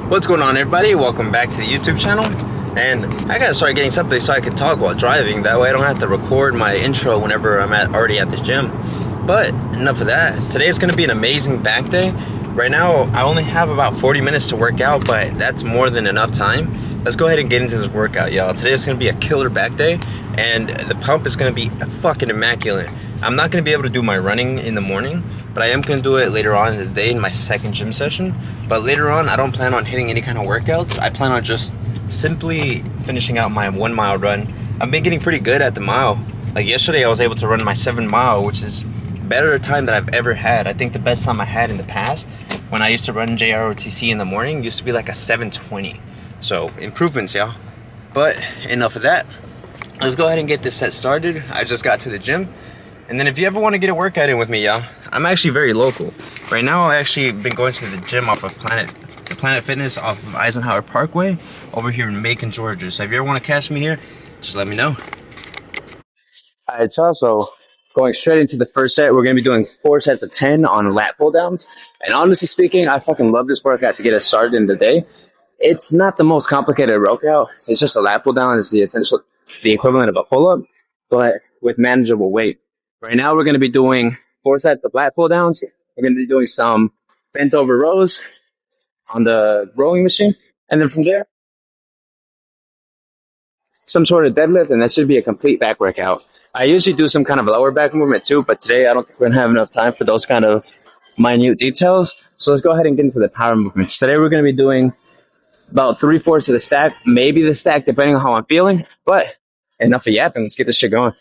What's going on, everybody? Welcome back to the YouTube channel. And I gotta start getting something so I can talk while driving. That way I don't have to record my intro whenever I'm already at the gym. But enough of that. Today is gonna be an amazing back day. Right now, I only have about 40 minutes to work out, but that's more than enough time. Let's go ahead and get into this workout, y'all. Today is gonna be a killer back day, and the pump is gonna be fucking immaculate. I'm not gonna be able to do my running in the morning, but I am gonna do it later on in the day in my second gym session. But later on, I don't plan on hitting any kind of workouts. I plan on just simply finishing out my 1 mile run. I've been getting pretty good at the mile. Like yesterday, I was able to run my 7 mile, which is better time that I've ever had. I think the best time I had in the past when I used to run JROTC in the morning used to be like a 7:20. So improvements, y'all. But enough of that. Let's go ahead and get this set started. I just got to the gym. And then if you ever want to get a workout in with me, y'all, I'm actually very local. Right now, I actually been going to the gym off of Planet Fitness off of Eisenhower Parkway over here in Macon, Georgia. So if you ever want to catch me here, just let me know. It's also going straight into the first set. We're going to be doing 4 sets of 10 on lat pull downs. And honestly speaking, I fucking love this workout to get us started in the day. It's not the most complicated workout. It's just a lat pull down is the equivalent of a pull up, but with manageable weight. Right now, we're going to be doing 4 sets of lat pull downs. We're going to be doing some bent over rows on the rowing machine. And then from there, some sort of deadlift, and that should be a complete back workout. I usually do some kind of lower back movement too, but today I don't think we're going to have enough time for those kind of minute details. So let's go ahead and get into the power movements. Today we're going to be doing about 3/4 of the stack, maybe the stack, depending on how I'm feeling. But enough of yapping. Let's get this shit going.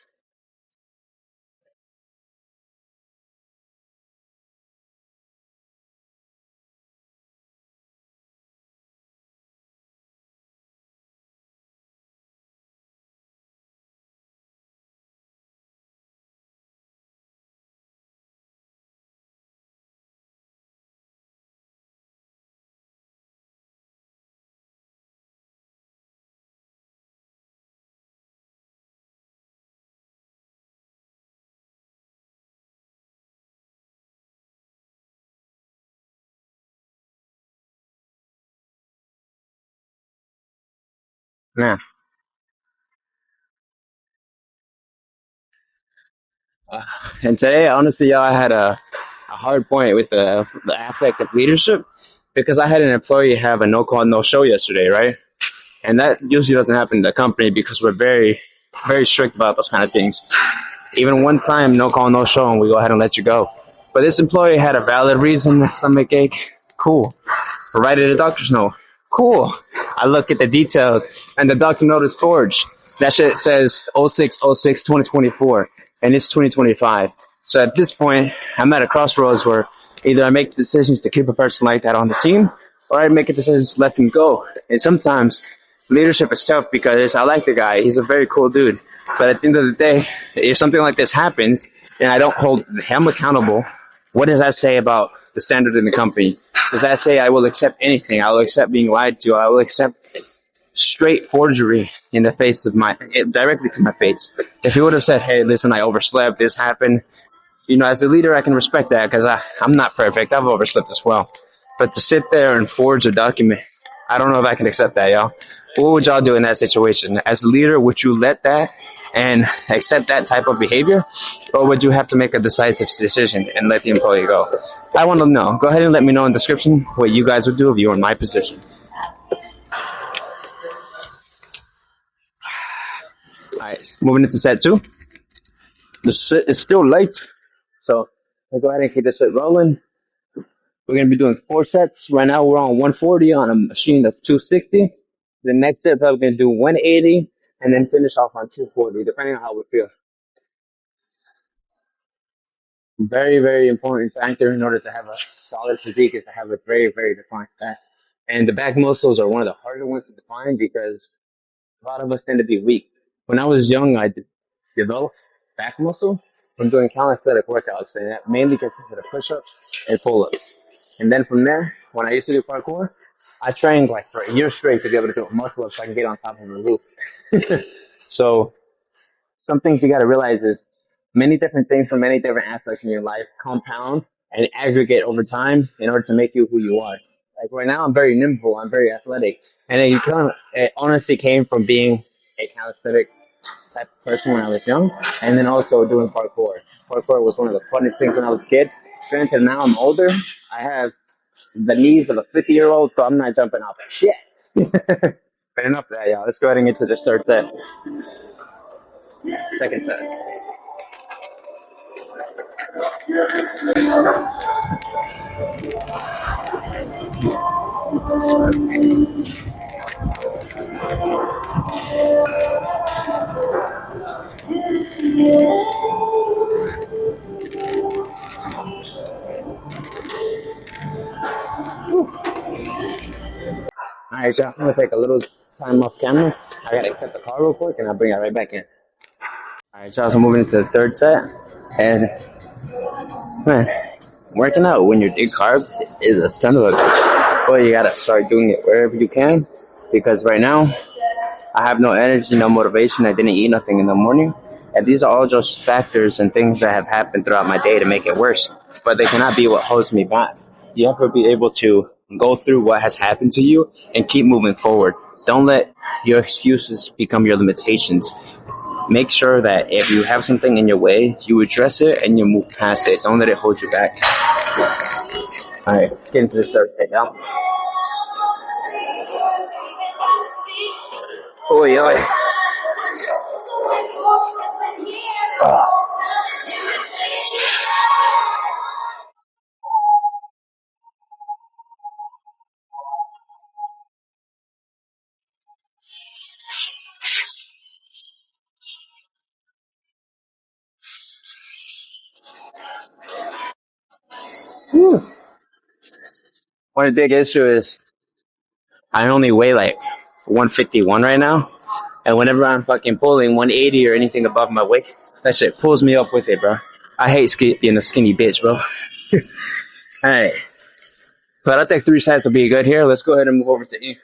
Man. Uh, and today, honestly, y'all, I had a hard point with the aspect of leadership because I had an employee have a no call, no show yesterday, right? And that usually doesn't happen in the company because we're very, very strict about those kind of things. Even one time, no call, no show, and we go ahead and let you go. But this employee had a valid reason, stomach ache. Cool. Provided a doctor's note. Cool. I look at the details, and the doctor note is forged. That shit says 06/06/2024, and it's 2025. So at this point, I'm at a crossroads where either I make decisions to keep a person like that on the team, or I make a decision to let them go. And sometimes leadership is tough because I like the guy. He's a very cool dude. But at the end of the day, if something like this happens and I don't hold him accountable, what does that say about the standard in the company? Does that say I will accept anything? I will accept being lied to. I will accept straight forgery in the face of directly to my face. If he would have said, hey, listen, I overslept, this happened, as a leader, I can respect that because I'm not perfect. I've overslept as well. But to sit there and forge a document, I don't know if I can accept that, y'all. What would y'all do in that situation? As a leader, would you let that and accept that type of behavior? Or would you have to make a decisive decision and let the employee go? I want to know. Go ahead and let me know in the description what you guys would do if you were in my position. All right, moving into set 2. The set is still late, so I'll go ahead and keep this shit rolling. We're going to be doing 4 sets. Right now, we're on 140 on a machine that's 260. The next set, we're going to do 180 and then finish off on 240, depending on how we feel. Very, very important factor in order to have a solid physique is to have a very, very defined back. And the back muscles are one of the harder ones to define because a lot of us tend to be weak. When I was young, I developed back muscle from doing calisthenic workouts, and that mainly consisted of push-ups and pull-ups. And then from there, when I used to do parkour, I trained like for a year straight to be able to do muscle-ups so I can get on top of the roof. So some things you got to realize is many different things from many different aspects in your life compound and aggregate over time in order to make you who you are. Like right now, I'm very nimble. I'm very athletic, and it honestly came from being a calisthenic type of person when I was young, and then also doing parkour. Parkour was one of the funnest things when I was a kid. Granted, now I'm older. I have the knees of a 50-year-old, so I'm not jumping off that shit. But enough of that, y'all. Let's go ahead and get to this third set. Second set. All right, y'all. I'm gonna take a little time off camera. I gotta accept the call real quick, and I'll bring it right back in. All right, y'all. So moving into the third set, and man, working out when you're big carbs is a son of a bitch. But you gotta start doing it wherever you can, because right now I have no energy, no motivation. I didn't eat nothing in the morning, and these are all just factors and things that have happened throughout my day to make it worse. But they cannot be what holds me back. You have to be able to go through what has happened to you and keep moving forward. Don't let your excuses become your limitations. Make sure that if you have something in your way, you address it and you move past it. Don't let it hold you back. All right, let's get into this third set now. Oh, yeah. One big issue is I only weigh like 151 right now. And whenever I'm fucking pulling 180 or anything above my weight, that shit pulls me up with it, bro. I hate being a skinny bitch, bro. Alright. But I think 3 sets will be good here. Let's go ahead and move over to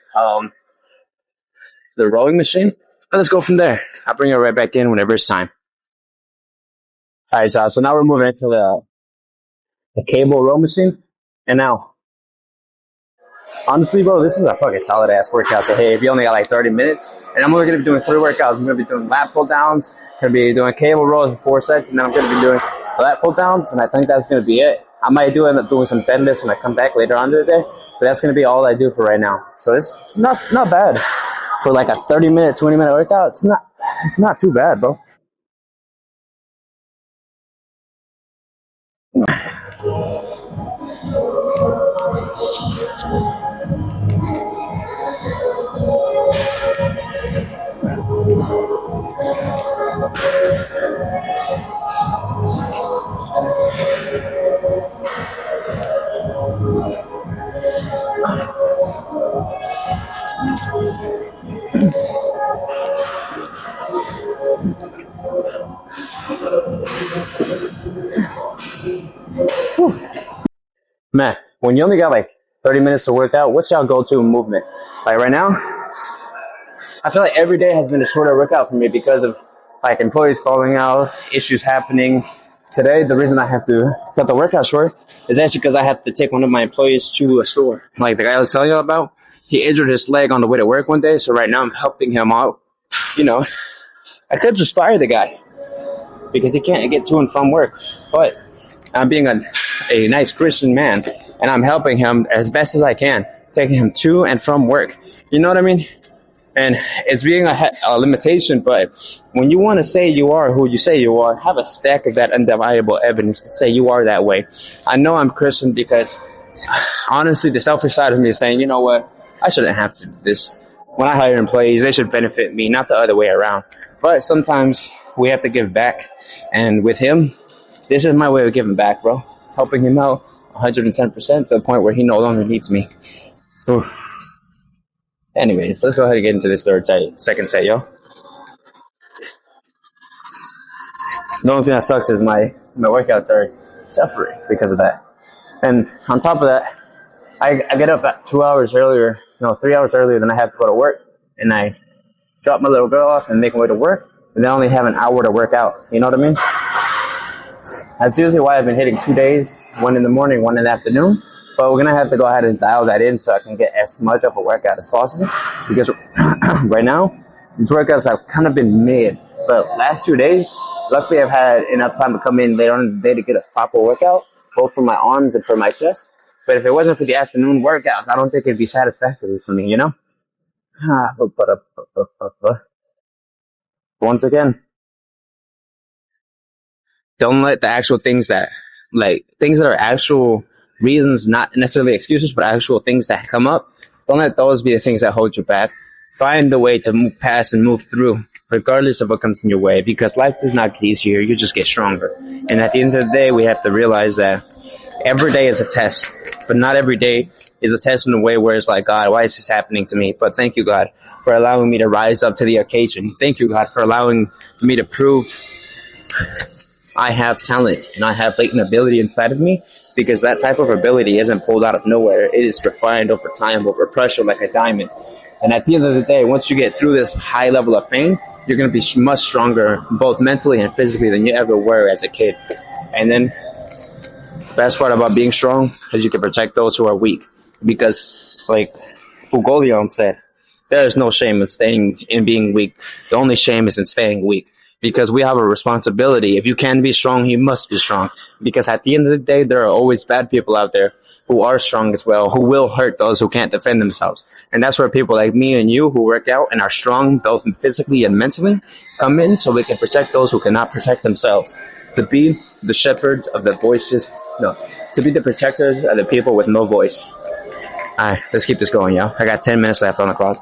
the rowing machine. And let's go from there. I'll bring it right back in whenever it's time. Alright, so now we're moving into the cable row machine. And now, honestly, bro, this is a fucking solid ass workout to hit if you only got like 30 minutes. And I'm only going to be doing 3 workouts. I'm going to be doing lat pull downs, going to be doing cable rows in 4 sets, and then I'm going to be doing lat pull downs, and I think that's going to be it. I might end up doing some deadlifts when I come back later on in the day, but that's going to be all I do for right now. So it's not bad for like a 30-minute, 20-minute workout. It's not too bad, bro. Man, when you only got like 30 minutes to work out, what's y'all go-to movement? Like right now, I feel like every day has been a shorter workout for me because of like employees calling out, issues happening. Today, the reason I have to cut the workout short is actually because I have to take one of my employees to a store. Like the guy I was telling you about, he injured his leg on the way to work one day, so right now I'm helping him out. You know, I could just fire the guy because he can't get to and from work, but I'm being a nice Christian man, and I'm helping him as best as I can, taking him to and from work. You know what I mean? And it's being a limitation, but when you want to say you are who you say you are, have a stack of that undeniable evidence to say you are that way. I know I'm Christian because, honestly, the selfish side of me is saying, you know what, I shouldn't have to do this. When I hire employees, they should benefit me, not the other way around. But sometimes we have to give back, and with him, this is my way of giving back, bro. Helping him out 110% to the point where he no longer needs me. So, anyways, let's go ahead and get into this second set, yo. The only thing that sucks is my workouts are suffering because of that. And on top of that, I get up at 3 hours earlier than I have to go to work. And I drop my little girl off and make my way to work. And then I only have an hour to work out. You know what I mean? That's usually why I've been hitting 2 days, one in the morning, one in the afternoon. But we're gonna have to go ahead and dial that in so I can get as much of a workout as possible. Because right now, these workouts have kind of been mid. But last 2 days, luckily I've had enough time to come in later on in the day to get a proper workout, both for my arms and for my chest. But if it wasn't for the afternoon workouts, I don't think it'd be satisfactory for me, you know? Once again, don't let the actual things that, like, things that are actual reasons, not necessarily excuses, but actual things that come up, don't let those be the things that hold you back. Find the way to move past and move through, regardless of what comes in your way, because life does not get easier. You just get stronger. And at the end of the day, we have to realize that every day is a test, but not every day is a test in a way where it's like, God, why is this happening to me? But thank you, God, for allowing me to rise up to the occasion. Thank you, God, for allowing me to prove I have talent and I have latent ability inside of me, because that type of ability isn't pulled out of nowhere. It is refined over time, over pressure, like a diamond. And at the end of the day, once you get through this high level of pain, you're going to be much stronger, both mentally and physically, than you ever were as a kid. And then the best part about being strong is you can protect those who are weak. Because, like Fugolion said, there is no shame in being weak. The only shame is in staying weak. Because we have a responsibility. If you can be strong, you must be strong. Because at the end of the day, there are always bad people out there who are strong as well, who will hurt those who can't defend themselves. And that's where people like me and you who work out and are strong both physically and mentally come in, so we can protect those who cannot protect themselves. To be the shepherds of the voices, no, to be the protectors of the people with no voice. Alright, let's keep this going, yo. I got 10 minutes left on the clock.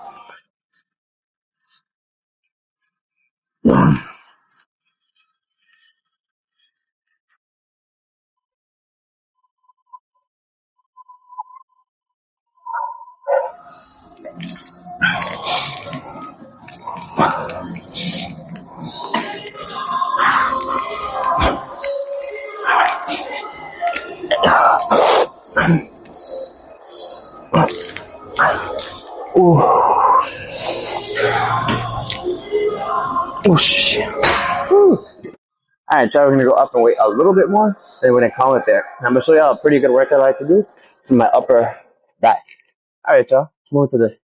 Oh shit. Alright, so we're gonna go up and weight a little bit more, then we're gonna call it there. I'm gonna show y'all a pretty good workout I like to do in my upper back. Alright, y'all. Move to the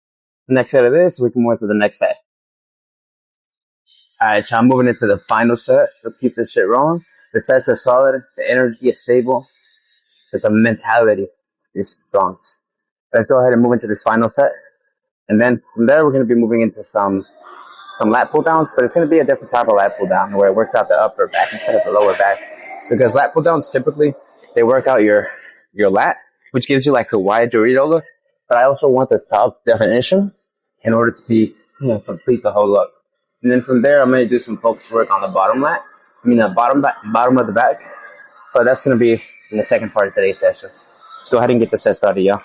next set of this, we can move to the next set. Alright, y'all, I'm moving into the final set. Let's keep this shit rolling. The sets are solid, the energy is stable, but the mentality is strong. Let's go ahead and move into this final set. And then from there, we're gonna be moving into some lat pull downs, but it's going to be a different type of lat pull down where it works out the upper back instead of the lower back. Because lat pull downs typically, they work out your lat, which gives you like a wide Dorito look. But I also want the top definition in order to be, complete the whole look. And then from there, I'm going to do some focus work on the bottom lat. The bottom of the back. But that's going to be in the second part of today's session. Let's go ahead and get the set started, y'all.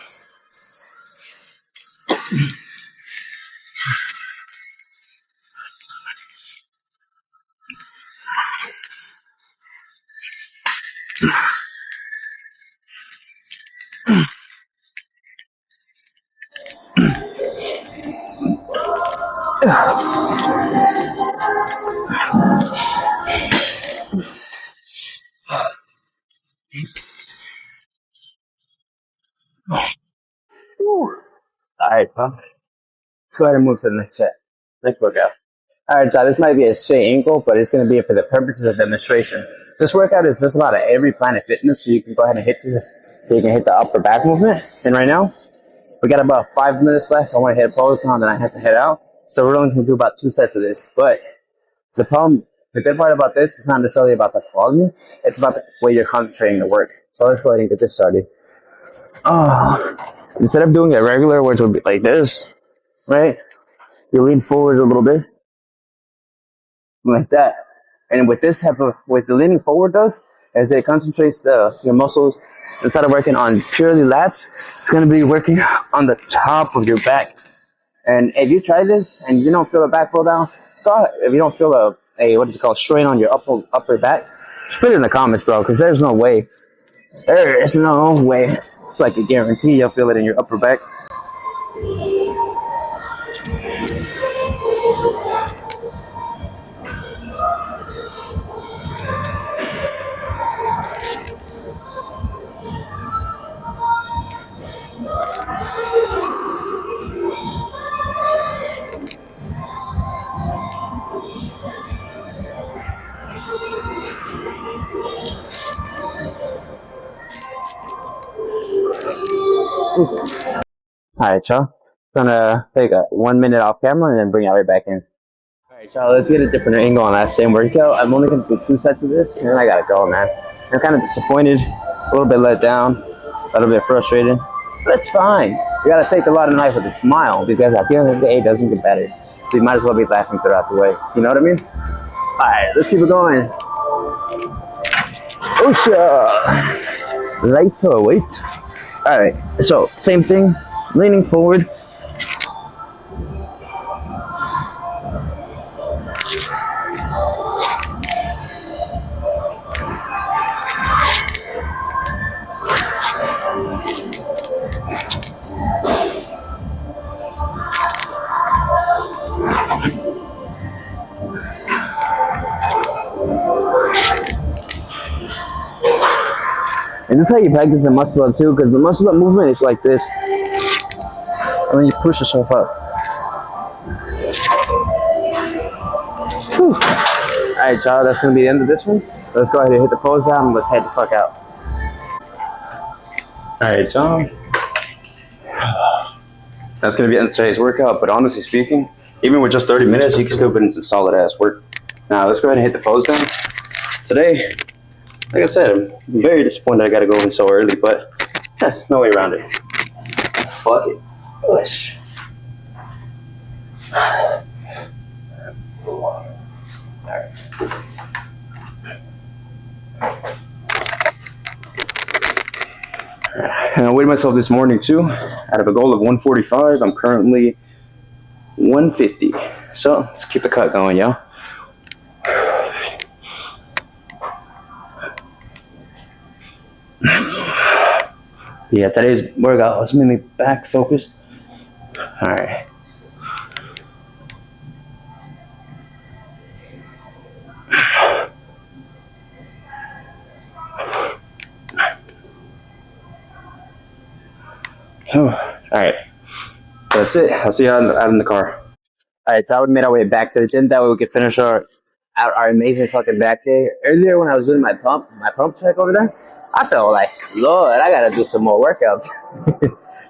Alright, well, let's go ahead and move to the next set. Next workout. Alright, y'all, this might be a straight ankle, but it's going to be for the purposes of demonstration. This workout is just about every Planet Fitness, so you can go ahead and hit this, so you can hit the upper back movement. And right now, we got about 5 minutes left. I want to hit a pause on, then I have to head out. So we're only going to do about 2 sets of this. But the problem, the good part about this is not necessarily about the volume. It's about the way you're concentrating the work. So let's go ahead and get this started. Instead of doing it regular, where it would be like this, right? You lean forward a little bit. Like that. And with this type of, what the leaning forward does, is it concentrates your muscles. Instead of working on purely lats, it's going to be working on the top of your back. And if you try this and you don't feel a back pull down, go ahead. If you don't feel a what is it called, strain on your upper back, just put it in the comments, bro, because there's no way. There is no way. It's like a guarantee you'll feel it in your upper back. Alright, y'all. Gonna take a 1 minute off camera and then bring it right back in. Alright, y'all, let's get a different angle on that same workout. I'm only gonna do 2 sets of this, and then I gotta go, man. I'm kind of disappointed, a little bit let down, a little bit frustrated, but it's fine. You gotta take a lot of life with a smile, because at the end of the day, it doesn't get better. So you might as well be laughing throughout the way. You know what I mean? Alright, let's keep it going. Osha! Lighter weight. Alright, so same thing, leaning forward. And this is how you practice a muscle up too, because the muscle up movement is like this. And then you push yourself up. Whew. Alright, y'all, that's gonna be the end of this one. Let's go ahead and hit the pose down and let's head the fuck out. Alright, y'all. That's gonna be the end of today's workout, but honestly speaking, even with just 30 minutes, you can still put in some solid ass work. Now, let's go ahead and hit the pose down. Today, like I said, I'm very disappointed I gotta go in so early, but no way around it. Fuck it. Push. Alright. And I weighed myself this morning too. Out of a goal of 145, I'm currently 150. So let's keep the cut going, yo. Yeah, today's workout was mainly back focused. Alright. Alright. That's it. I'll see you out in the car. Alright, so we made our way back to the gym. That way we could finish our amazing fucking back day. Earlier when I was doing my pump check over there, I felt like, Lord, I gotta do some more workouts.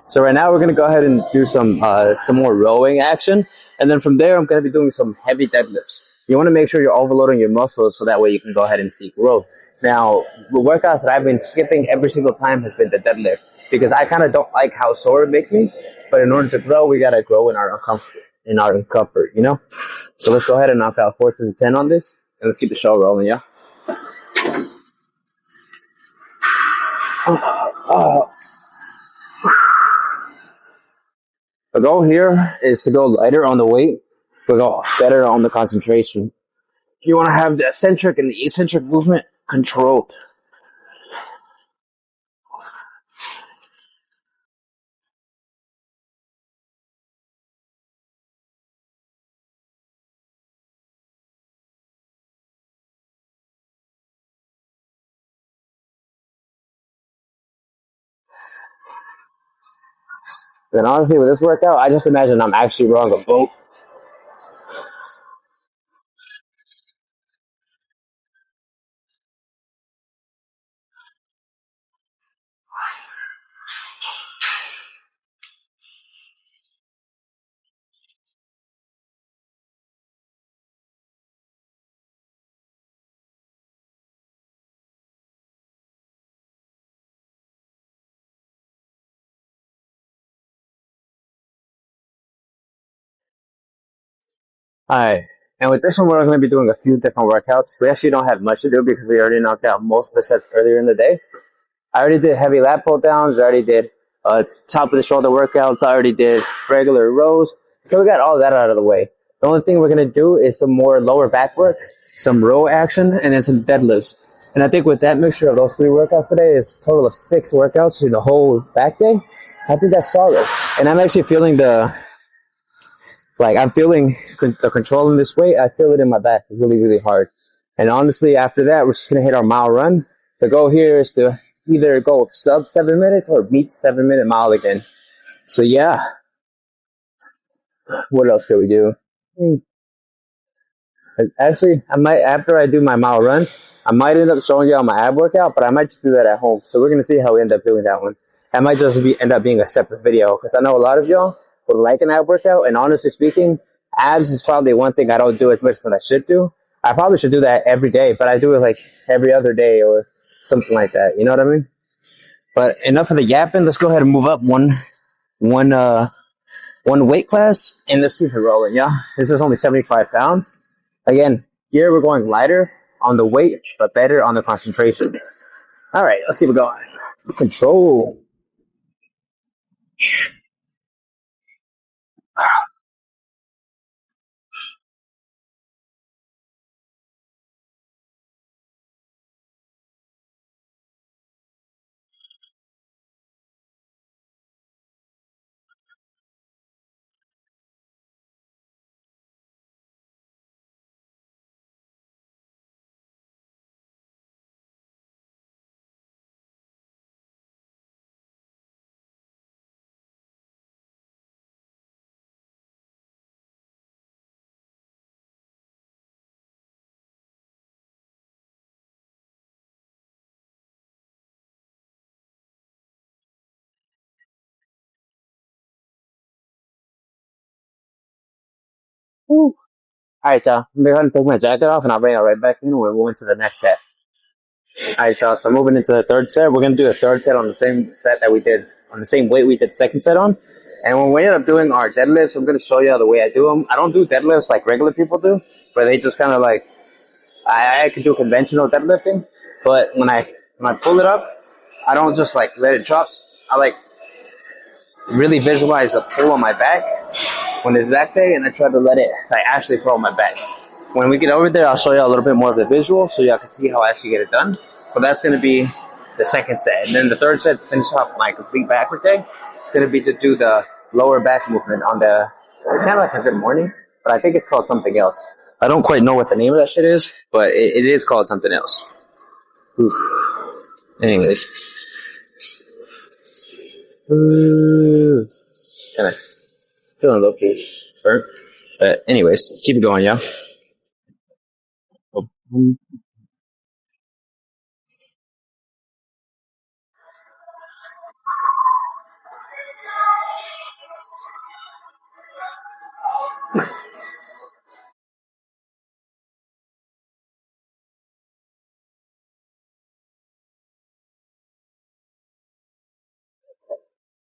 So right now we're gonna go ahead and do some more rowing action, and then from there I'm gonna be doing some heavy deadlifts. You want to make sure you're overloading your muscles so that way you can go ahead and seek growth. Now, the workouts that I've been skipping every single time has been the deadlift, because I kind of don't like how sore it makes me. But in order to grow, we gotta grow in our comfort, you know. So let's go ahead and knock out 4 to 10 on this, and let's keep the show rolling, yeah. The goal here is to go lighter on the weight, but go better on the concentration. You want to have the eccentric and the eccentric movement controlled. Then honestly, with this workout, I just imagine I'm actually rowing a boat. Alright, and with this one, we're going to be doing a few different workouts. We actually don't have much to do because we already knocked out most of the sets earlier in the day. I already did heavy lat pull downs. I already did top of the shoulder workouts. I already did regular rows. So we got all that out of the way. The only thing we're going to do is some more lower back work, some row action, and then some deadlifts. And I think with that mixture of those 3 workouts today is a total of 6 workouts through the whole back day. I think that's solid. And I'm actually feeling the control in this weight. I feel it in my back really, really hard. And honestly, after that, we're just going to hit our mile run. The goal here is to either go sub 7 minutes or meet 7-minute mile again. So yeah. What else can we do? Actually, I might, after I do my mile run, I might end up showing you on my ab workout, but I might just do that at home. So we're going to see how we end up doing that one. that might just end up being a separate video, because I know a lot of y'all would like an ab workout, and honestly speaking, abs is probably one thing I don't do as much as I should do. I probably should do that every day, but I do it like every other day or something like that. You know what I mean? But enough of the yapping. Let's go ahead and move up one weight class, and let's keep it rolling, yeah? This is only 75 pounds. Again, here we're going lighter on the weight, but better on the concentration. All right, let's keep it going. Control. Woo. All right, y'all. I'm going to take my jacket off, and I'll bring it right back in when we move into the next set. All right, y'all. So moving into the third set, we're going to do a third set on the same set that we did, on the same weight we did the second set on. And when we end up doing our deadlifts, I'm going to show you the way I do them. I don't do deadlifts like regular people do, where they just kind of like, I could do conventional deadlifting, but when I pull it up, I don't just like let it drop. I like really visualize the pull on my back when it's back day, and I try to let it like actually pull on my back. When we get over there, I'll show you a little bit more of the visual so y'all can see how I actually get it done. But that's going to be the second set. And then the third set, to finish off my complete backward day, it's going to be to do the lower back movement on the, it's kind of like a good morning, but I think it's called something else. I don't quite know what the name of that shit is, but it is called something else. Oof. Anyways. Kind of feeling low-key burnt. But anyways, keep it going, y'all.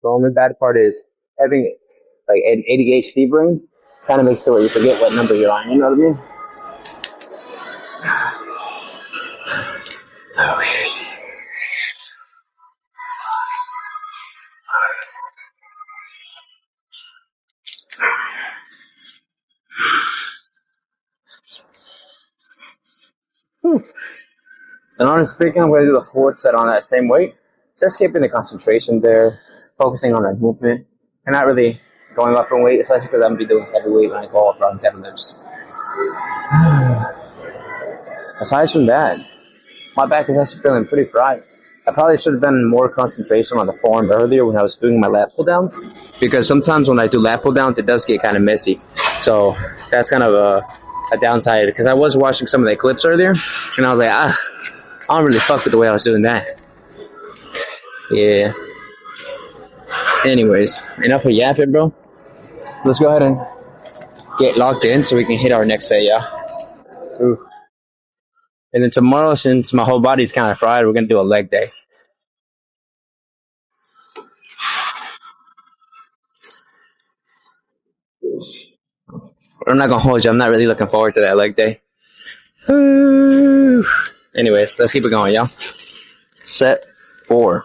The only bad part is having like an ADHD brain kind of makes it where you forget what number you're on. You know what I mean? And honestly speaking, I'm going to do the fourth set on that same weight. Just keeping the concentration there, focusing on the movement, and not really going up in weight, especially because I'm going to be doing heavy weight when I go up around deadlifts. Aside from that, my back is actually feeling pretty fried. I probably should have done more concentration on the form earlier when I was doing my lat pull downs, because sometimes when I do lat pull downs, it does get kind of messy. So that's kind of a downside, because I was watching some of the clips earlier, and I was like, I don't really fuck with the way I was doing that. Yeah. Anyways, enough of yapping, bro. Let's go ahead and get locked in so we can hit our next set, yeah? Ooh. And then tomorrow, since my whole body's kind of fried, we're going to do a leg day. I'm not going to hold you. I'm not really looking forward to that leg day. Anyways, let's keep it going, y'all. Set 4.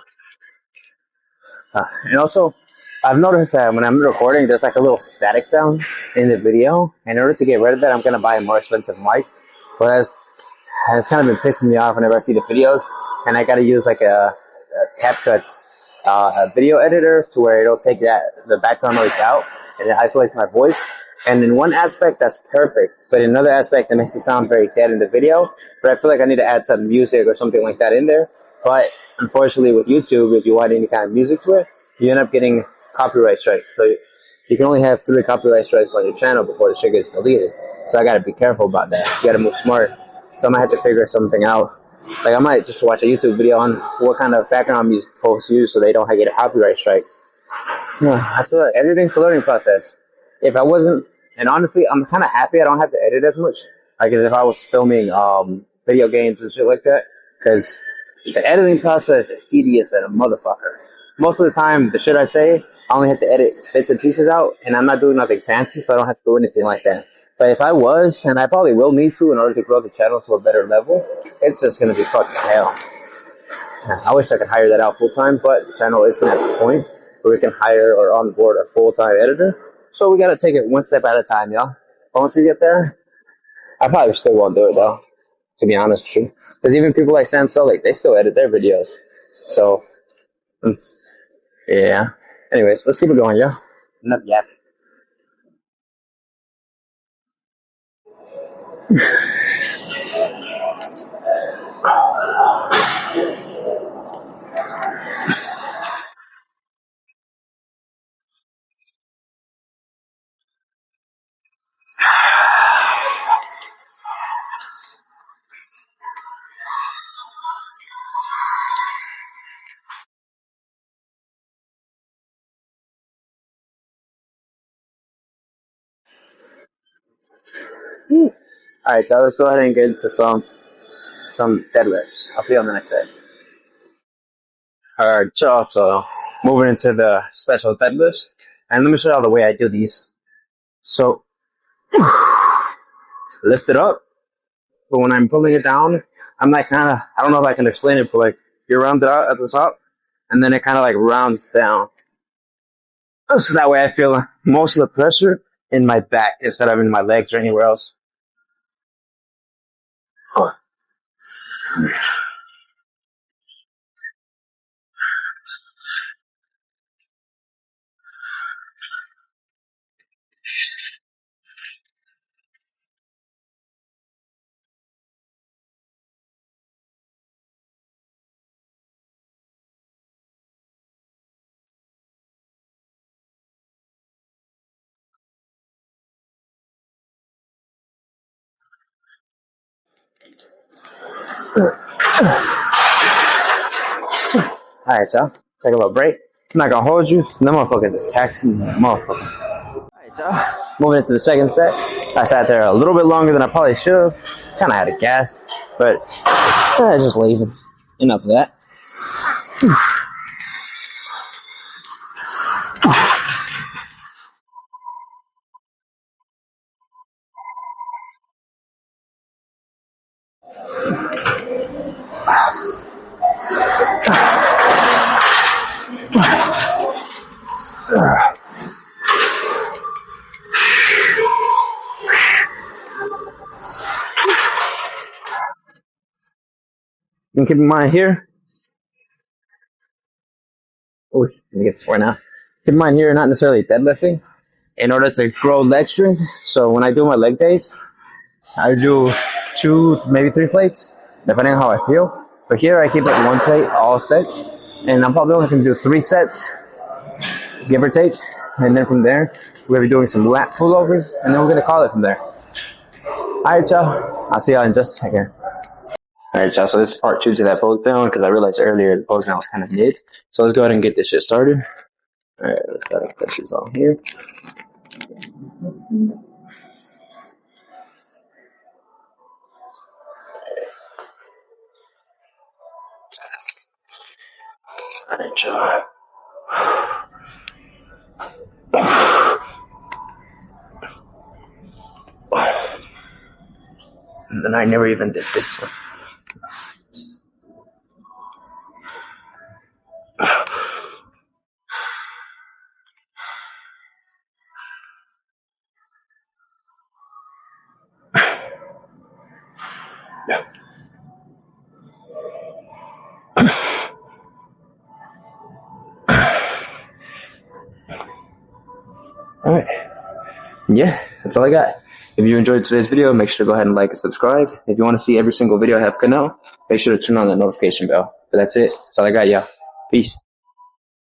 And also, I've noticed that when I'm recording, there's like a little static sound in the video. In order to get rid of that, I'm going to buy a more expensive mic. But it's kind of been pissing me off whenever I see the videos. And I got to use like a CapCut's a video editor to where it'll take the background noise out and it isolates my voice. And in one aspect, that's perfect. But in another aspect, it makes it sound very dead in the video. But I feel like I need to add some music or something like that in there. But unfortunately, with YouTube, if you want any kind of music to it, you end up getting copyright strikes. So you can only have 3 copyright strikes on your channel before the shit gets deleted. So I got to be careful about that. You got to move smart. So I might have to figure something out Like I might just watch a YouTube video on what kind of background music folks use so they don't get copyright strikes. No, I still editing's the learning process. If I wasn't, and honestly, I'm kind of happy I don't have to edit as much. Like as if I was filming video games and shit like that, because the editing process is tedious than a motherfucker. Most of the time, the shit I say, I only have to edit bits and pieces out, and I'm not doing nothing fancy, so I don't have to do anything like that. But if I was, and I probably will need to in order to grow the channel to a better level, it's just going to be fucking hell. I wish I could hire that out full time, but the channel isn't at the point where we can hire or onboard a full-time editor. So we got to take it one step at a time, y'all. Once we get there, I probably still won't do it, though, to be honest with you. Because even people like Sam Sulek, they still edit their videos. So, yeah. Anyways, let's keep it going, y'all. Enough yapping. Alright, so let's go ahead and get into some deadlifts. I'll see you on the next set. Alright, so moving into the special deadlifts. And let me show you all the way I do these. So, lift it up. But when I'm pulling it down, I'm like kind of, I don't know if I can explain it, but like you round it out at the top, and then it kind of like rounds down. So that way I feel most of the pressure in my back instead of in my legs or anywhere else. Alright, y'all. Take a little break. I'm not gonna hold you. The motherfuckers is taxing the motherfucker. Alright, y'all. Moving into the second set. I sat there a little bit longer than I probably should have. Kinda had a gas, but just lazy. Enough of that. And keep in mind here. Oh, let me get this for now. Keep in mind here, not necessarily deadlifting. In order to grow leg strength, so when I do my leg days, I do 2, maybe 3 plates, depending on how I feel. But here I keep it 1 plate, all sets, and I'm probably only going to do 3 sets, give or take. And then from there, we're going to be doing some lat pullovers, and then we're going to call it from there. Alright, y'all. I'll see y'all in just a second. Alright, y'all. So this is part 2 to that pose down, because I realized earlier the pose down was kind of mid. So let's go ahead and get this shit started. Alright, let's go ahead and put this on here. Alright, y'all. And then I never even did this one. Alright. Yeah, that's all I got. If you enjoyed today's video, make sure to go ahead and like and subscribe. If you want to see every single video I have coming out, make sure to turn on that notification bell. But that's it. That's all I got, y'all. Peace.